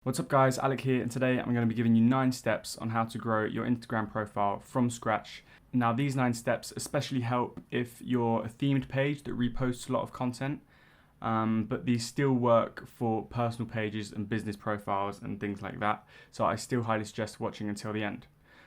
What's up guys, Alec here, and today I'm going to be giving you 9 steps on how to grow your Instagram profile from scratch. Now these 9 steps especially help if you're a themed page that reposts a lot of content, but these still work for personal pages and business profiles and things like that, so I still highly suggest watching until the end.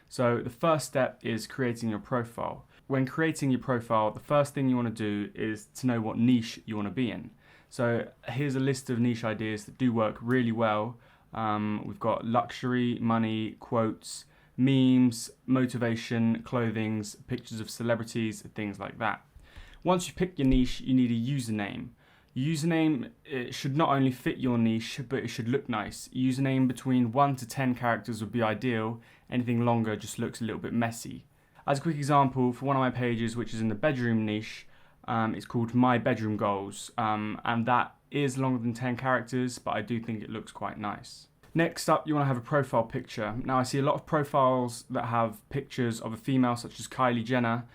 So the first step is creating your profile. When creating your profile, the first thing you want to do is to know what niche you want to be in. So here's a list of niche ideas that do work really well. We've got luxury, money, quotes, memes, motivation, clothings, pictures of celebrities, things like that. Once you pick your niche, you need a username. Your username, it should not only fit your niche, but it should look nice. A username between 1 to 10 characters would be ideal. Anything longer just looks a little bit messy. As a quick example, for one of my pages, which is in the bedroom niche, it's called My Bedroom Goals, and that is longer than 10 characters, but I do think it looks quite nice. Next up, you want to have a profile picture. Now I see a lot of profiles that have pictures of a female such as Kylie Jenner.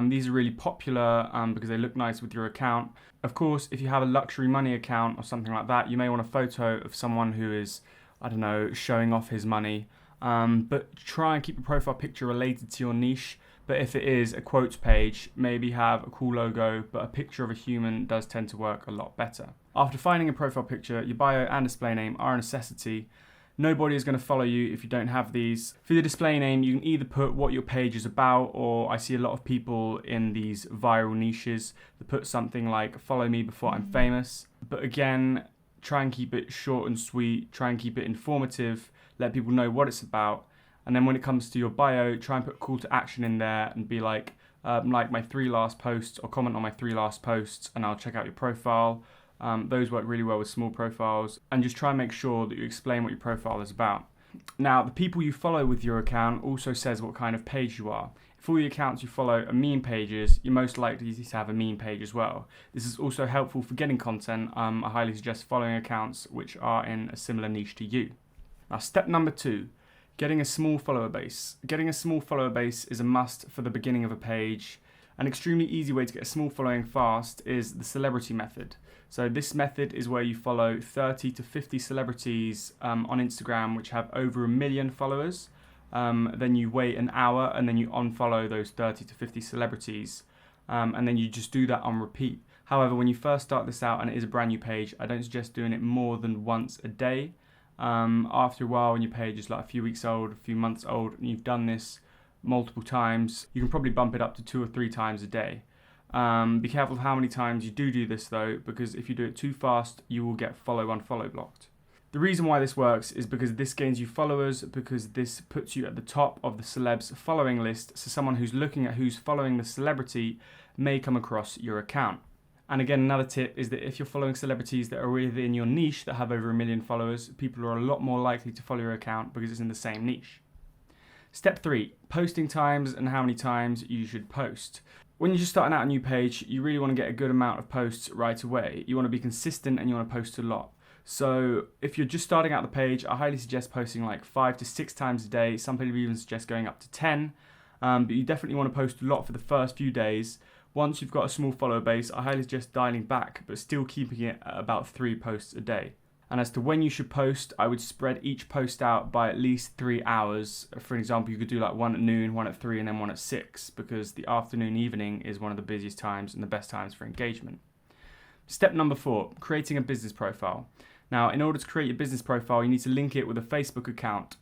These are really popular because they look nice with your account. Of course, if you have a luxury money account or something like that, you may want a photo of someone who is, I don't know, showing off his money. But try and keep a profile picture related to your niche. But if it is a quotes page, maybe have a cool logo, but a picture of a human does tend to work a lot better. After finding a profile picture, your bio and display name are a necessity. Nobody is going to follow you if you don't have these. For the display name, you can either put what your page is about, or I see a lot of people in these viral niches that put something like follow me before I'm famous. But again, try and keep it short and sweet, try and keep it informative, let people know what it's about. And then when it comes to your bio, try and put call to action in there and be like my 3 last posts, or comment on my 3 last posts and I'll check out your profile. Those work really well with small profiles, and just try and make sure that you explain what your profile is about. Now, the people you follow with your account also says what kind of page you are. If all the accounts you follow are meme pages, you're most likely to have a meme page as well. This is also helpful for getting content. I highly suggest following accounts which are in a similar niche to you. Now, step number 2. Getting a small follower base. Getting a small follower base is a must for the beginning of a page. An extremely easy way to get a small following fast is the celebrity method. So this method is where you follow 30 to 50 celebrities on Instagram which have over 1 million followers. Then you wait an hour and then you unfollow those 30 to 50 celebrities. And then you just do that on repeat. However, when you first start this out and it is a brand new page, I don't suggest doing it more than once a day. After a while, when your page is like a few weeks old, a few months old, and you've done this multiple times, you can probably bump it up to 2 or 3 times a day. Be careful of how many times you do this though, because if you do it too fast, you will get follow-unfollow blocked. The reason why this works is because this gains you followers, because this puts you at the top of the celebs following list, so someone who's looking at who's following the celebrity may come across your account. And again, another tip is that if you're following celebrities that are within your niche that have over 1 million followers, people are a lot more likely to follow your account because it's in the same niche. Step 3, posting times and how many times you should post. When you're just starting out a new page, you really want to get a good amount of posts right away. You want to be consistent and you want to post a lot. So if you're just starting out the page, I highly suggest posting like 5 to 6 times a day. Some people even suggest going up to 10. But you definitely want to post a lot for the first few days. Once you've got a small follower base, I highly suggest dialing back, but still keeping it at about 3 posts a day. And as to when you should post, I would spread each post out by at least 3 hours. For example, you could do like one at noon, one at 3, and then one at 6, because the afternoon, evening is one of the busiest times and the best times for engagement. Step number 4, creating a business profile. Now, in order to create your business profile, you need to link it with a Facebook account.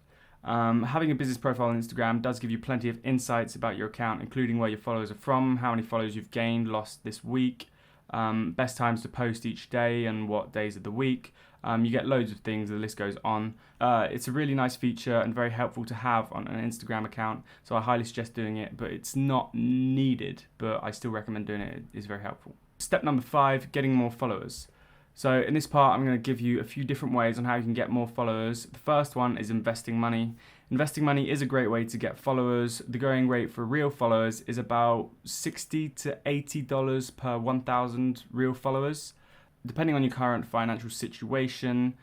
Having a business profile on Instagram does give you plenty of insights about your account, including where your followers are from, how many followers you've gained, lost this week, best times to post each day and what days of the week. You get loads of things, the list goes on. It's a really nice feature and very helpful to have on an Instagram account, so I highly suggest doing it, but it's not needed, but I still recommend doing it. It is very helpful. Step number 5, getting more followers. So in this part, I'm going to give you a few different ways on how you can get more followers. The first one is investing money. Investing money is a great way to get followers. The going rate for real followers is about $60 to $80 per 1,000 real followers. Depending on your current financial situation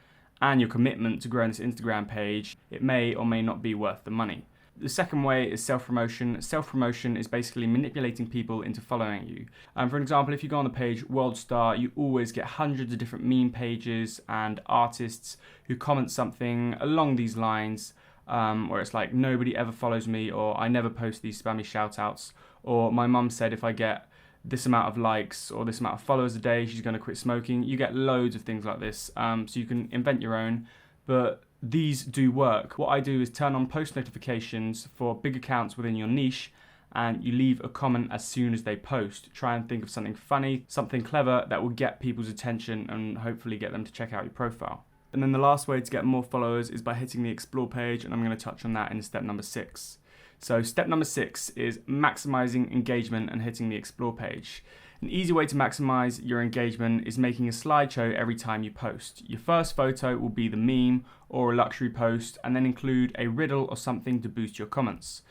and your commitment to growing this Instagram page, it may or may not be worth the money. The second way is self-promotion. Self-promotion is basically manipulating people into following you. For example, if you go on the page World Star, you always get hundreds of different meme pages and artists who comment something along these lines, where it's like, nobody ever follows me, or I never post these spammy shoutouts, or my mum said if I get this amount of likes or this amount of followers a day, she's going to quit smoking. You get loads of things like this, so you can invent your own, but these do work. What I do is turn on post notifications for big accounts within your niche, and you leave a comment as soon as they post. Try and think of something funny, something clever that will get people's attention and hopefully get them to check out your profile. And then the last way to get more followers is by hitting the explore page, and I'm going to touch on that in step number 6. So step number 6 is maximizing engagement and hitting the explore page. An easy way to maximize your engagement is making a slideshow every time you post. Your first photo will be the meme or a luxury post, and then include a riddle or something to boost your comments.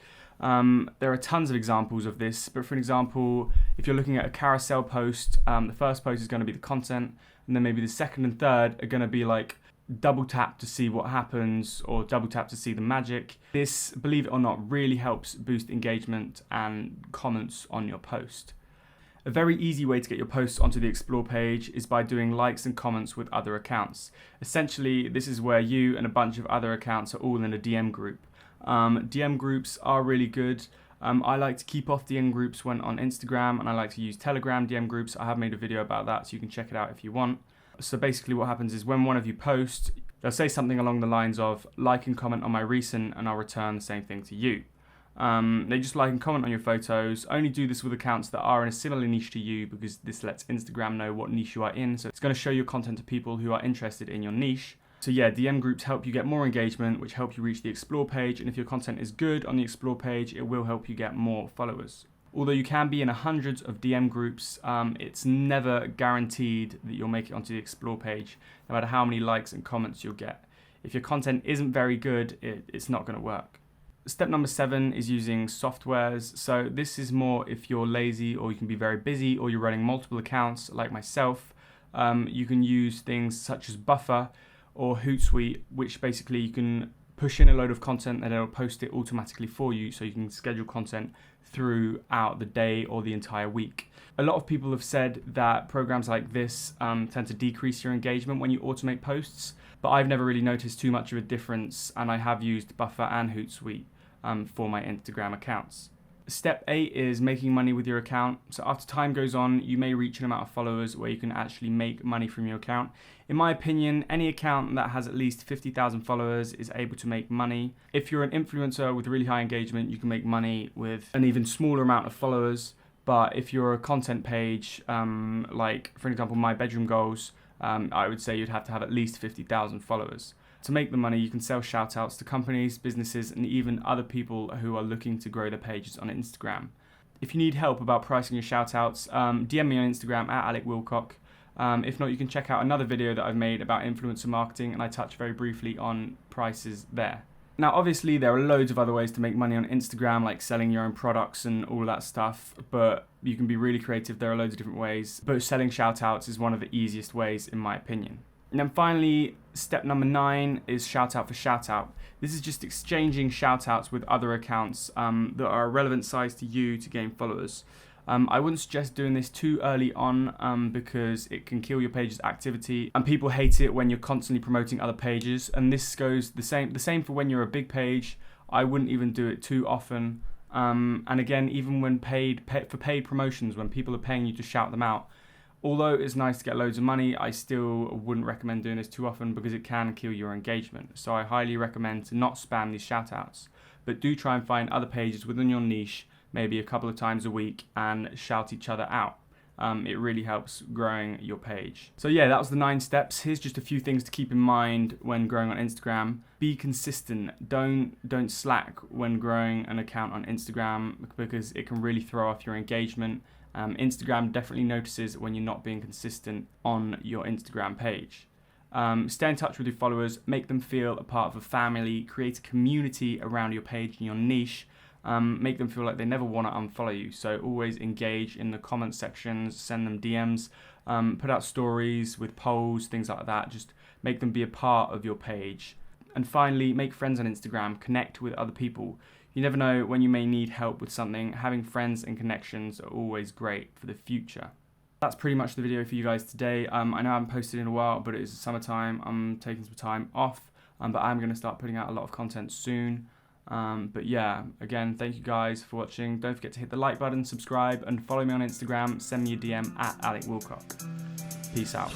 There are tons of examples of this, but for example, if you're looking at a carousel post, the first post is going to be the content, and then maybe the second and third are going to be like double tap to see what happens or double tap to see the magic. This, believe it or not, really helps boost engagement and comments on your post. A very easy way to get your posts onto the explore page is by doing likes and comments with other accounts. Essentially, this is where you and a bunch of other accounts are all in a DM group. DM groups are really good. I like to keep off DM groups when on Instagram, and I like to use Telegram DM groups. I have made a video about that, so you can check it out if you want. So basically what happens is when one of you posts, they'll say something along the lines of like and comment on my recent, and I'll return the same thing to you. They just like and comment on your photos. Only do this with accounts that are in a similar niche to you, because this lets Instagram know what niche you are in. So it's going to show your content to people who are interested in your niche. So yeah, DM groups help you get more engagement, which help you reach the explore page. And if your content is good on the explore page, it will help you get more followers. Although you can be in hundreds of DM groups, it's never guaranteed that you'll make it onto the explore page, no matter how many likes and comments you'll get. If your content isn't very good, it's not going to work. Step number 7 is using softwares. So this is more if you're lazy, or you can be very busy, or you're running multiple accounts like myself. You can use things such as Buffer or Hootsuite, which basically you can push in a load of content and it'll post it automatically for you, so you can schedule content throughout the day or the entire week. A lot of people have said that programs like this tend to decrease your engagement when you automate posts, but I've never really noticed too much of a difference, and I have used Buffer and Hootsuite for my Instagram accounts. Step 8 is making money with your account. So after time goes on, you may reach an amount of followers where you can actually make money from your account. In my opinion, any account that has at least 50,000 followers is able to make money. If you're an influencer with really high engagement, you can make money with an even smaller amount of followers. But if you're a content page, like for example, my bedroom goals, I would say you'd have to have at least 50,000 followers. To make the money, you can sell shoutouts to companies, businesses, and even other people who are looking to grow their pages on Instagram. If you need help about pricing your shoutouts, DM me on Instagram at Alec Wilcock. If not, you can check out another video that I've made about influencer marketing, and I touch very briefly on prices there. Now, obviously, there are loads of other ways to make money on Instagram, like selling your own products and all that stuff, but you can be really creative. There are loads of different ways, but selling shoutouts is one of the easiest ways, in my opinion. And then finally, step number 9 is shoutout for shoutout. This is just exchanging shoutouts with other accounts that are a relevant size to you to gain followers. I wouldn't suggest doing this too early on because it can kill your page's activity, and people hate it when you're constantly promoting other pages. And this goes the same for when you're a big page. I wouldn't even do it too often. And again, even when for paid promotions, when people are paying you to shout them out, although it's nice to get loads of money, I still wouldn't recommend doing this too often because it can kill your engagement. So I highly recommend to not spam these shoutouts, but do try and find other pages within your niche, maybe a couple of times a week, and shout each other out. It really helps growing your page. So yeah, that was the 9 steps. Here's just a few things to keep in mind when growing on Instagram. Be consistent. Don't slack when growing an account on Instagram because it can really throw off your engagement. Instagram definitely notices when you're not being consistent on your Instagram page. Stay in touch with your followers, make them feel a part of a family, create a community around your page and your niche, make them feel like they never want to unfollow you. So always engage in the comment sections, send them DMs, put out stories with polls, things like that. Just make them be a part of your page. And finally, make friends on Instagram, connect with other people. You never know when you may need help with something. Having friends and connections are always great for the future. That's pretty much the video for you guys today. I know I haven't posted in a while, but it is summertime. I'm taking some time off, but I'm going to start putting out a lot of content soon. But yeah, again, thank you guys for watching. Don't forget to hit the like button, subscribe, and follow me on Instagram. Send me a DM at Alec Wilcock. Peace out.